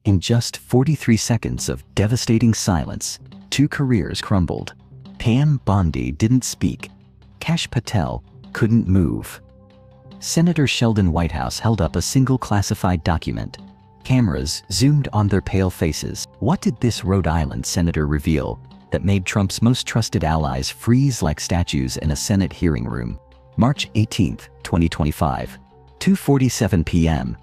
In just 43 seconds of devastating silence, two careers crumbled. Bondi didn't speak. Kash Patel couldn't move. Senator Sheldon Whitehouse held up a single classified document. Cameras zoomed on their pale faces. What did this Rhode Island senator reveal that made Trump's most trusted allies freeze like statues in a Senate hearing room? March 18, 2025, 2:47 p.m.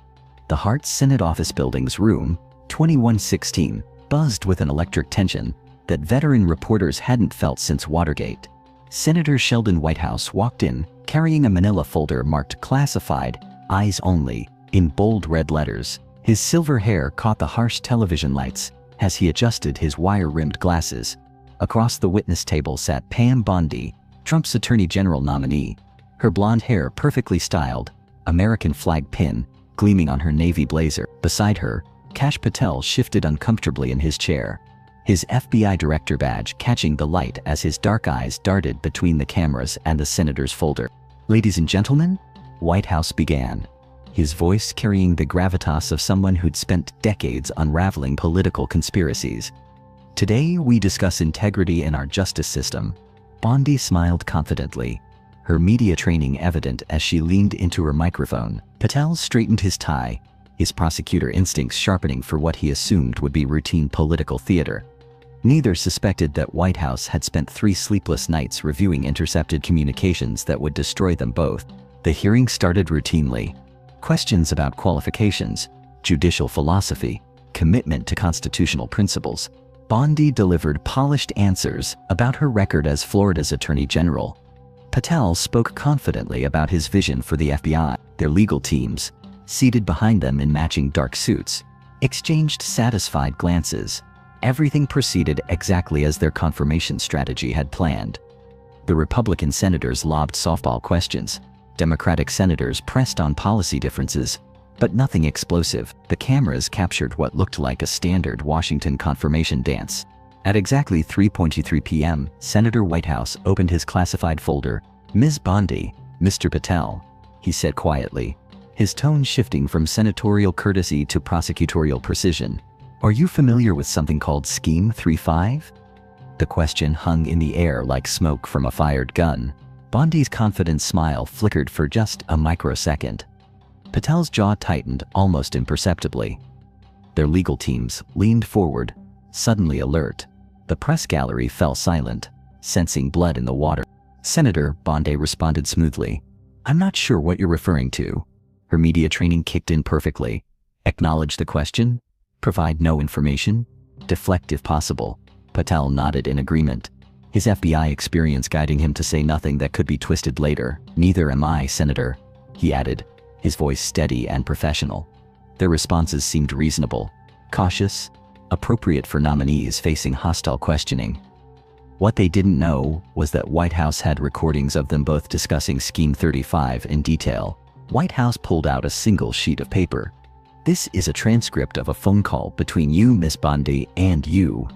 The Hart Senate Office Building's room, 2116, buzzed with an electric tension that veteran reporters hadn't felt since Watergate. Senator Sheldon Whitehouse walked in, carrying a manila folder marked "Classified, Eyes Only," in bold red letters. His silver hair caught the harsh television lights as he adjusted his wire-rimmed glasses. Across the witness table sat Pam Bondi, Trump's Attorney General nominee, her blonde hair perfectly styled, American flag pin gleaming on her navy blazer. Beside her, Kash Patel shifted uncomfortably in his chair, his FBI director badge catching the light as his dark eyes darted between the cameras and the senator's folder. "Ladies and gentlemen," Whitehouse began, his voice carrying the gravitas of someone who'd spent decades unraveling political conspiracies. "Today we discuss integrity in our justice system." Bondi smiled confidently, her media training evident as she leaned into her microphone. Patel straightened his tie, his prosecutor instincts sharpening for what he assumed would be routine political theater. Neither suspected that Whitehouse had spent 3 sleepless nights reviewing intercepted communications that would destroy them both. The hearing started routinely. Questions about qualifications, judicial philosophy, commitment to constitutional principles. Bondi delivered polished answers about her record as Florida's Attorney General. Patel spoke confidently about his vision for the FBI. Their legal teams, seated behind them in matching dark suits, exchanged satisfied glances. Everything proceeded exactly as their confirmation strategy had planned. The Republican senators lobbed softball questions. Democratic senators pressed on policy differences, but nothing explosive. The cameras captured what looked like a standard Washington confirmation dance. At exactly 3:23 p.m., Senator Whitehouse opened his classified folder. "Ms. Bondi, Mr. Patel," he said quietly, his tone shifting from senatorial courtesy to prosecutorial precision. "Are you familiar with something called Scheme 35? The question hung in the air like smoke from a fired gun. Bondi's confident smile flickered for just a microsecond. Patel's jaw tightened almost imperceptibly. Their legal teams leaned forward, suddenly alert. The press gallery fell silent, sensing blood in the water. Senator Bondi responded smoothly. "I'm not sure what you're referring to." Her media training kicked in perfectly. Acknowledge the question, provide no information, deflect if possible. Patel nodded in agreement, his FBI experience guiding him to say nothing that could be twisted later. "Neither am I, Senator," he added, his voice steady and professional. Their responses seemed reasonable, cautious, appropriate for nominees facing hostile questioning. What they didn't know was that Whitehouse had recordings of them both discussing Scheme 35 in detail. Whitehouse pulled out a single sheet of paper. "This is a transcript of a phone call between you, Miss Bondi, and you,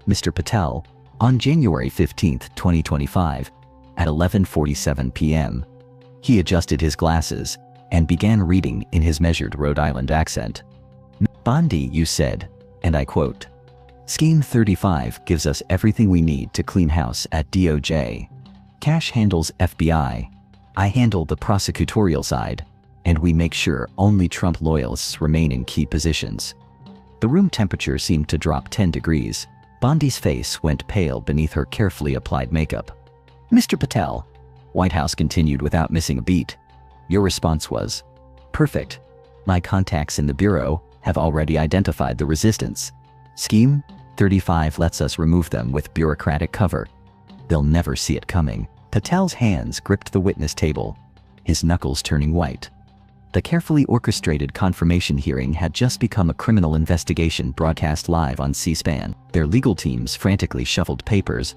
Mr. Patel, on January 15, 2025, at 11:47 p.m. He adjusted his glasses and began reading in his measured Rhode Island accent. "Bondi, you said, and I quote, 'Scheme 35 gives us everything we need to clean house at DOJ. Kash handles FBI. I handle the prosecutorial side, and we make sure only Trump loyalists remain in key positions.'" The room temperature seemed to drop 10 degrees. Bondi's face went pale beneath her carefully applied makeup. "Mr. Patel," Whitehouse continued without missing a beat, "your response was perfect. My contacts in the Bureau have already identified the resistance. Scheme 35 lets us remove them with bureaucratic cover. They'll never see it coming." Patel's hands gripped the witness table, his knuckles turning white. The carefully orchestrated confirmation hearing had just become a criminal investigation broadcast live on C-SPAN. Their legal teams frantically shuffled papers,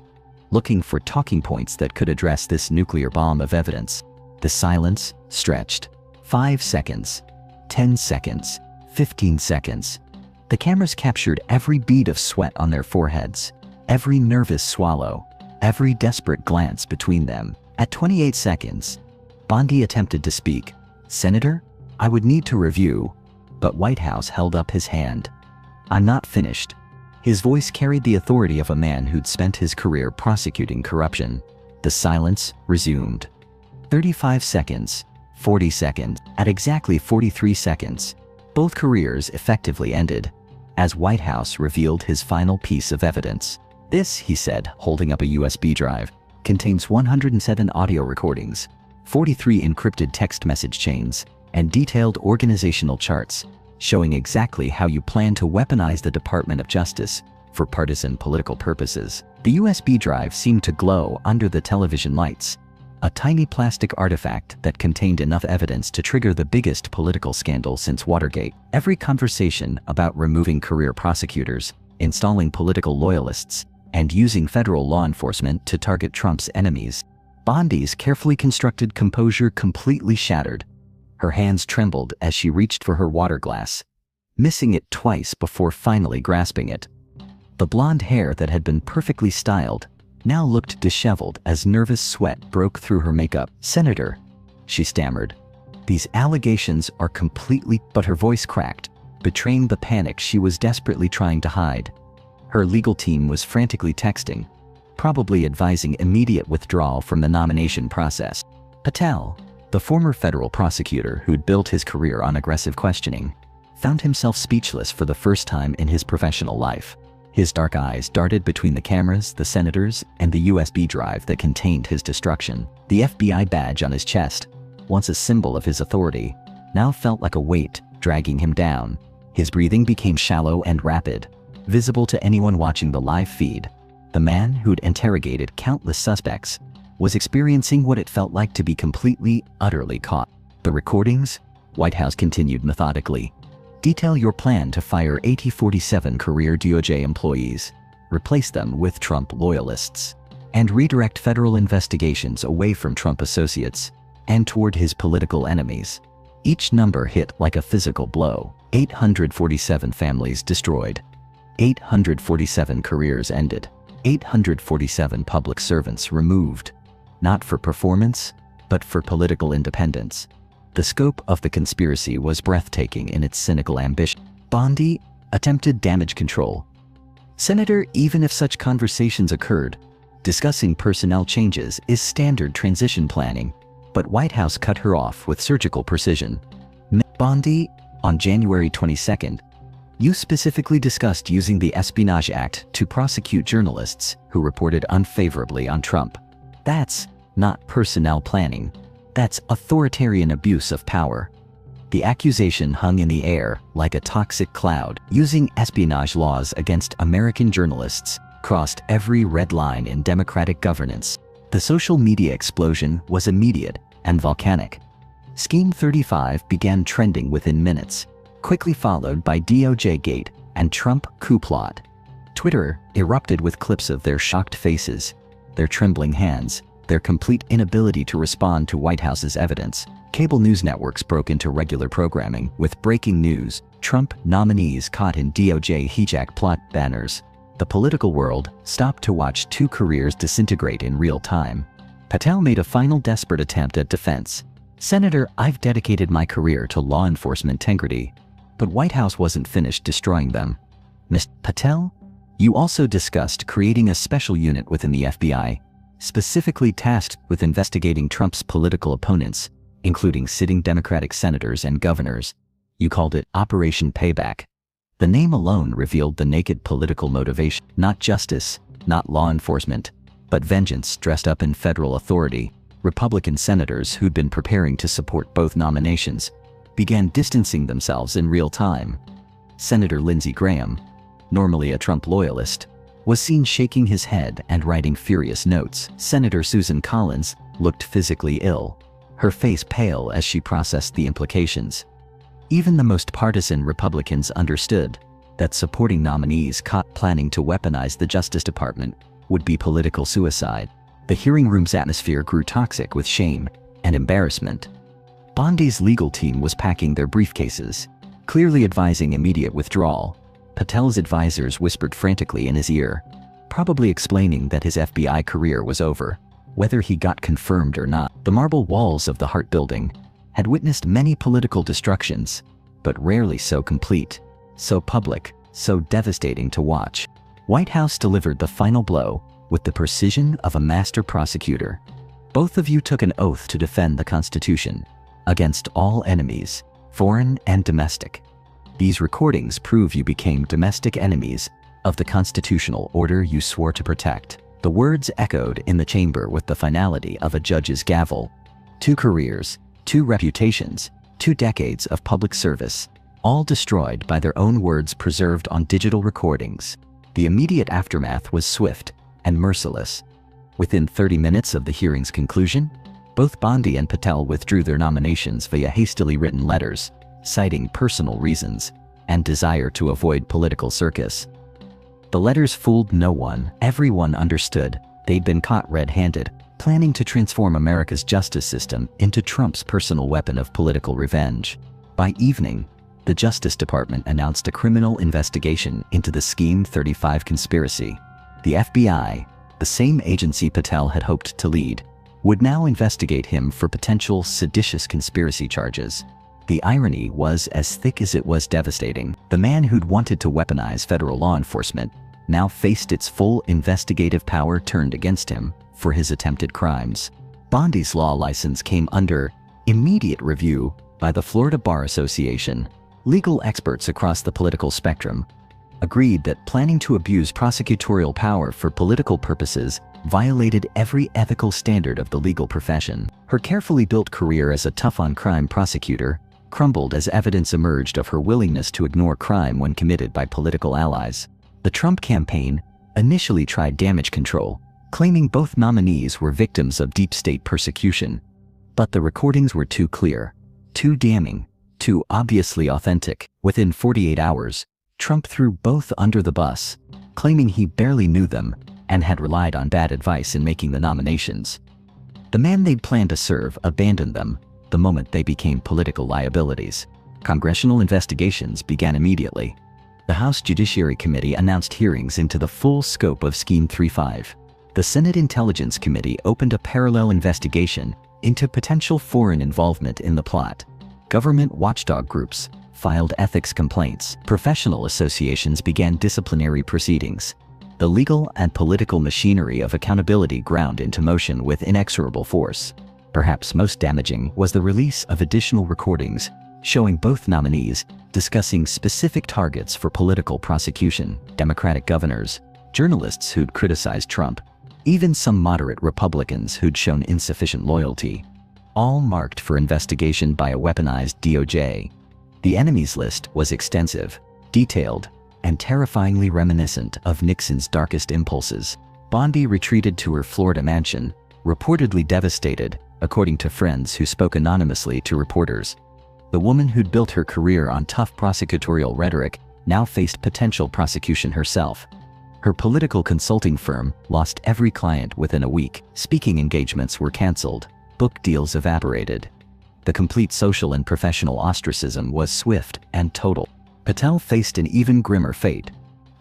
looking for talking points that could address this nuclear bomb of evidence. The silence stretched. 5 seconds, 10 seconds, 15 seconds. The cameras captured every bead of sweat on their foreheads, every nervous swallow, every desperate glance between them. At 28 seconds, Bondi attempted to speak. "Senator, I would need to review," but Whitehouse held up his hand. I'm not finished." His voice carried the authority of a man who'd spent his career prosecuting corruption. The silence resumed. 35 seconds, 40 seconds, at exactly 43 seconds, both careers effectively ended, as Whitehouse revealed his final piece of evidence. "This," he said, holding up a USB drive, "contains 107 audio recordings, 43 encrypted text message chains, and detailed organizational charts, showing exactly how you plan to weaponize the Department of Justice for partisan political purposes." The USB drive seemed to glow under the television lights, a tiny plastic artifact that contained enough evidence to trigger the biggest political scandal since Watergate. Every conversation about removing career prosecutors, installing political loyalists, and using federal law enforcement to target Trump's enemies. Bondi's carefully constructed composure completely shattered. Her hands trembled as she reached for her water glass, missing it twice before finally grasping it. The blonde hair that had been perfectly styled now looked disheveled as nervous sweat broke through her makeup. "Senator," she stammered, "these allegations are completely—" But her voice cracked, betraying the panic she was desperately trying to hide. Her legal team was frantically texting, probably advising immediate withdrawal from the nomination process. Patel, the former federal prosecutor who'd built his career on aggressive questioning, found himself speechless for the first time in his professional life. His dark eyes darted between the cameras, the senators, and the USB drive that contained his destruction. The FBI badge on his chest, once a symbol of his authority, now felt like a weight dragging him down. His breathing became shallow and rapid, visible to anyone watching the live feed. The man who'd interrogated countless suspects was experiencing what it felt like to be completely, utterly caught. "The recordings," Whitehouse continued methodically, "detail your plan to fire 47 career DOJ employees, replace them with Trump loyalists, and redirect federal investigations away from Trump associates and toward his political enemies." Each number hit like a physical blow. 847 families destroyed. 847 careers ended. 847 public servants removed, not for performance, but for political independence. The scope of the conspiracy was breathtaking in its cynical ambition. Bondi attempted damage control. "Senator, even if such conversations occurred, discussing personnel changes is standard transition planning." But Whitehouse cut her off with surgical precision. "Bondi, on January 22nd, you specifically discussed using the Espionage Act to prosecute journalists who reported unfavorably on Trump. That's not personnel planning. That's authoritarian abuse of power." The accusation hung in the air like a toxic cloud. Using espionage laws against American journalists crossed every red line in democratic governance. The social media explosion was immediate and volcanic. Scheme 35 began trending within minutes, quickly followed by DOJ Gate and Trump coup plot. Twitter erupted with clips of their shocked faces, their trembling hands, their complete inability to respond to Whitehouse's evidence. Cable news networks broke into regular programming with breaking news: Trump nominees caught in DOJ HIJACK plot banners. The political world stopped to watch two careers disintegrate in real time. Patel made a final desperate attempt at defense. "Senator, I've dedicated my career to law enforcement integrity." But Whitehouse wasn't finished destroying them. "Ms. Patel, you also discussed creating a special unit within the FBI, specifically tasked with investigating Trump's political opponents, including sitting Democratic senators and governors. You called it Operation Payback." The name alone revealed the naked political motivation. Not justice, not law enforcement, but vengeance dressed up in federal authority. Republican senators who'd been preparing to support both nominations began distancing themselves in real time. Senator Lindsey Graham, normally a Trump loyalist, was seen shaking his head and writing furious notes. Senator Susan Collins looked physically ill, her face pale as she processed the implications. Even the most partisan Republicans understood that supporting nominees caught planning to weaponize the Justice Department would be political suicide. The hearing room's atmosphere grew toxic with shame and embarrassment. Bondi's legal team was packing their briefcases, clearly advising immediate withdrawal. Patel's advisors whispered frantically in his ear, probably explaining that his FBI career was over, whether he got confirmed or not. The marble walls of the Hart Building had witnessed many political destructions, but rarely so complete, so public, so devastating to watch. Whitehouse delivered the final blow with the precision of a master prosecutor. Both of you took an oath to defend the Constitution against all enemies, foreign and domestic. These recordings prove you became domestic enemies of the constitutional order you swore to protect. The words echoed in the chamber with the finality of a judge's gavel. 2 careers, 2 reputations, 2 decades of public service, all destroyed by their own words preserved on digital recordings. The immediate aftermath was swift and merciless. Within 30 minutes of the hearing's conclusion, both Bondi and Patel withdrew their nominations via hastily written letters, citing personal reasons and desire to avoid political circus. The letters fooled no one. Everyone understood they'd been caught red-handed, planning to transform America's justice system into Trump's personal weapon of political revenge. By evening, the Justice Department announced a criminal investigation into the Scheme 35 conspiracy. The FBI, the same agency Patel had hoped to lead, would now investigate him for potential seditious conspiracy charges. The irony was as thick as it was devastating. The man who'd wanted to weaponize federal law enforcement now faced its full investigative power turned against him for his attempted crimes. Bondi's law license came under immediate review by the Florida Bar Association. Legal experts across the political spectrum agreed that planning to abuse prosecutorial power for political purposes violated every ethical standard of the legal profession. Her carefully built career as a tough-on-crime prosecutor crumbled as evidence emerged of her willingness to ignore crime when committed by political allies. The Trump campaign initially tried damage control, claiming both nominees were victims of deep state persecution. But the recordings were too clear, too damning, too obviously authentic. Within 48 hours, Trump threw both under the bus, claiming he barely knew them and had relied on bad advice in making the nominations. The man they'd planned to serve abandoned them the moment they became political liabilities. Congressional investigations began immediately. The House Judiciary Committee announced hearings into the full scope of Scheme 35. The Senate Intelligence Committee opened a parallel investigation into potential foreign involvement in the plot. Government watchdog groups filed ethics complaints. Professional associations began disciplinary proceedings. The legal and political machinery of accountability ground into motion with inexorable force. Perhaps most damaging was the release of additional recordings showing both nominees discussing specific targets for political prosecution: Democratic governors, journalists who'd criticized Trump, even some moderate Republicans who'd shown insufficient loyalty, all marked for investigation by a weaponized DOJ. The enemies list was extensive, detailed, and terrifyingly reminiscent of Nixon's darkest impulses. Bondi retreated to her Florida mansion, reportedly devastated, according to friends who spoke anonymously to reporters. The woman who'd built her career on tough prosecutorial rhetoric now faced potential prosecution herself. Her political consulting firm lost every client within a week. Speaking engagements were canceled. Book deals evaporated. The complete social and professional ostracism was swift and total. Patel faced an even grimmer fate.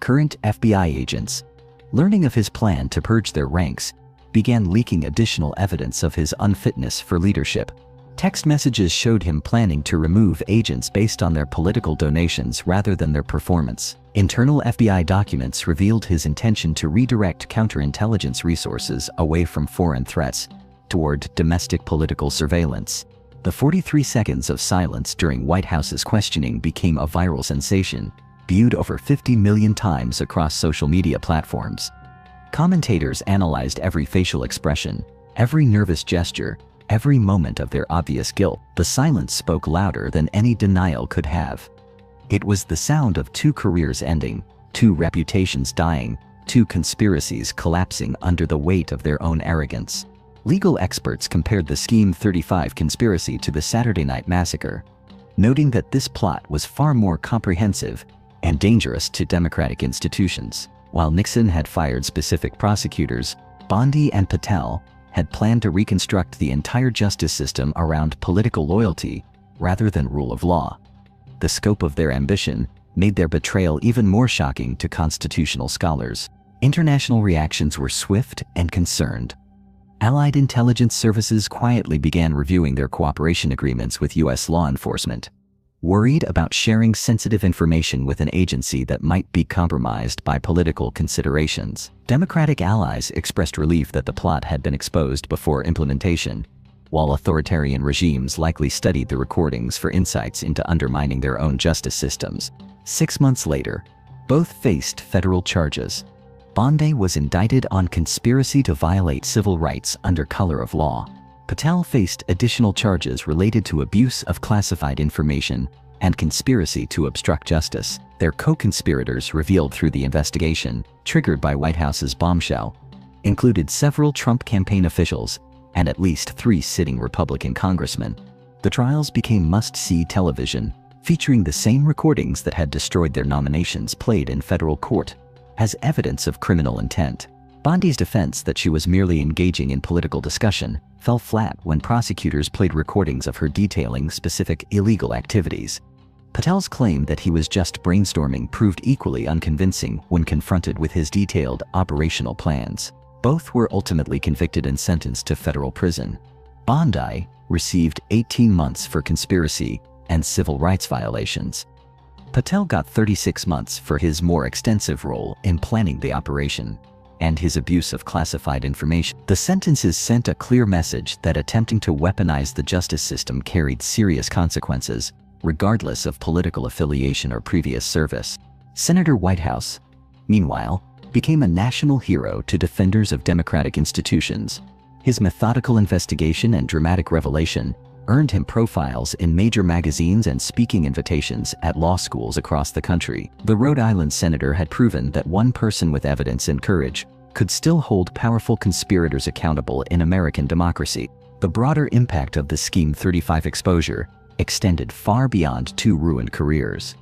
Current FBI agents, learning of his plan to purge their ranks, began leaking additional evidence of his unfitness for leadership. Text messages showed him planning to remove agents based on their political donations rather than their performance. Internal FBI documents revealed his intention to redirect counterintelligence resources away from foreign threats toward domestic political surveillance. The 43 seconds of silence during Whitehouse's questioning became a viral sensation, viewed over 50 million times across social media platforms. Commentators analyzed every facial expression, every nervous gesture, every moment of their obvious guilt. The silence spoke louder than any denial could have. It was the sound of 2 careers ending, 2 reputations dying, 2 conspiracies collapsing under the weight of their own arrogance. Legal experts compared the Scheme 35 conspiracy to the Saturday Night Massacre, noting that this plot was far more comprehensive and dangerous to democratic institutions. While Nixon had fired specific prosecutors, Bondi and Patel had planned to reconstruct the entire justice system around political loyalty rather than rule of law. The scope of their ambition made their betrayal even more shocking to constitutional scholars. International reactions were swift and concerned. Allied intelligence services quietly began reviewing their cooperation agreements with U.S. law enforcement. worried about sharing sensitive information with an agency that might be compromised by political considerations. Democratic allies expressed relief that the plot had been exposed before implementation, while authoritarian regimes likely studied the recordings for insights into undermining their own justice systems. 6 months later, both faced federal charges. Bondi was indicted on conspiracy to violate civil rights under color of law. Patel faced additional charges related to abuse of classified information and conspiracy to obstruct justice. Their co-conspirators, revealed through the investigation, triggered by Whitehouse's bombshell, included several Trump campaign officials and at least 3 sitting Republican congressmen. The trials became must-see television, featuring the same recordings that had destroyed their nominations played in federal court as evidence of criminal intent. Bondi's defense that she was merely engaging in political discussion fell flat when prosecutors played recordings of her detailing specific illegal activities. Patel's claim that he was just brainstorming proved equally unconvincing when confronted with his detailed operational plans. Both were ultimately convicted and sentenced to federal prison. Bondi received 18 months for conspiracy and civil rights violations. Patel got 36 months for his more extensive role in planning the operation and his abuse of classified information. The sentences sent a clear message that attempting to weaponize the justice system carried serious consequences, regardless of political affiliation or previous service. Senator Whitehouse, meanwhile, became a national hero to defenders of democratic institutions. His methodical investigation and dramatic revelation earned him profiles in major magazines and speaking invitations at law schools across the country. The Rhode Island senator had proven that one person with evidence and courage could still hold powerful conspirators accountable in American democracy. The broader impact of the Scheme 35 exposure extended far beyond 2 ruined careers.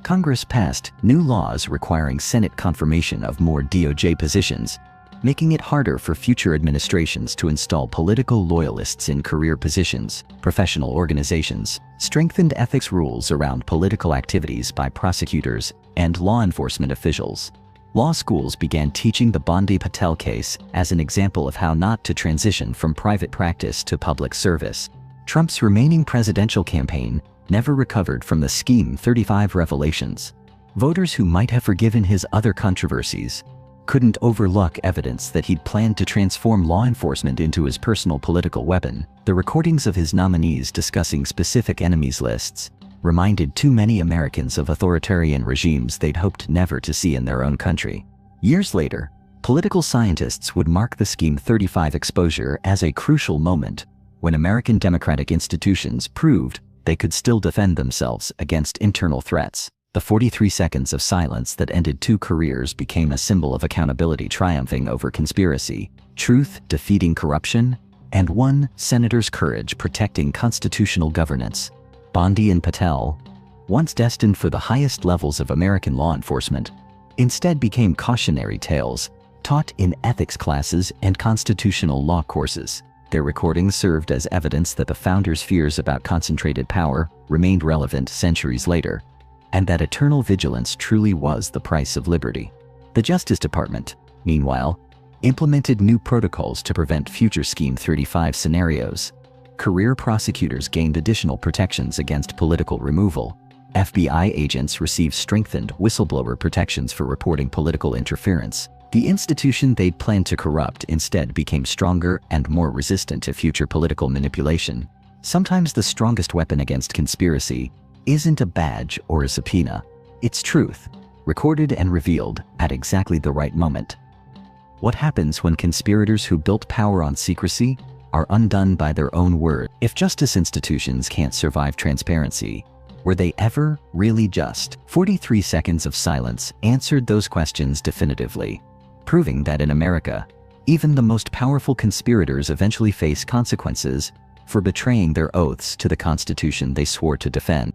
Congress passed new laws requiring Senate confirmation of more DOJ positions, making it harder for future administrations to install political loyalists in career positions. Professional organizations strengthened ethics rules around political activities by prosecutors and law enforcement officials. Law schools began teaching the Bondi-Patel case as an example of how not to transition from private practice to public service. Trump's remaining presidential campaign never recovered from the Scheme 35 revelations. Voters who might have forgiven his other controversies couldn't overlook evidence that he'd planned to transform law enforcement into his personal political weapon. The recordings of his nominees discussing specific enemies lists reminded too many Americans of authoritarian regimes they'd hoped never to see in their own country. Years later, political scientists would mark the Scheme 35 exposure as a crucial moment when American democratic institutions proved they could still defend themselves against internal threats. The 43 seconds of silence that ended 2 careers became a symbol of accountability triumphing over conspiracy, truth defeating corruption, and one senator's courage protecting constitutional governance. Bondi and Patel, once destined for the highest levels of American law enforcement, instead became cautionary tales taught in ethics classes and constitutional law courses. Their recordings served as evidence that the founders' fears about concentrated power remained relevant centuries later, and that eternal vigilance truly was the price of liberty. The Justice Department, meanwhile, implemented new protocols to prevent future Scheme 35 scenarios. Career prosecutors gained additional protections against political removal. FBI agents received strengthened whistleblower protections for reporting political interference. The institution they'd planned to corrupt instead became stronger and more resistant to future political manipulation. Sometimes the strongest weapon against conspiracy isn't a badge or a subpoena. It's truth, recorded and revealed at exactly the right moment. What happens when conspirators who built power on secrecy are undone by their own word? If justice institutions can't survive transparency, were they ever really just? 43 seconds of silence answered those questions definitively, proving that in America, even the most powerful conspirators eventually face consequences for betraying their oaths to the Constitution they swore to defend.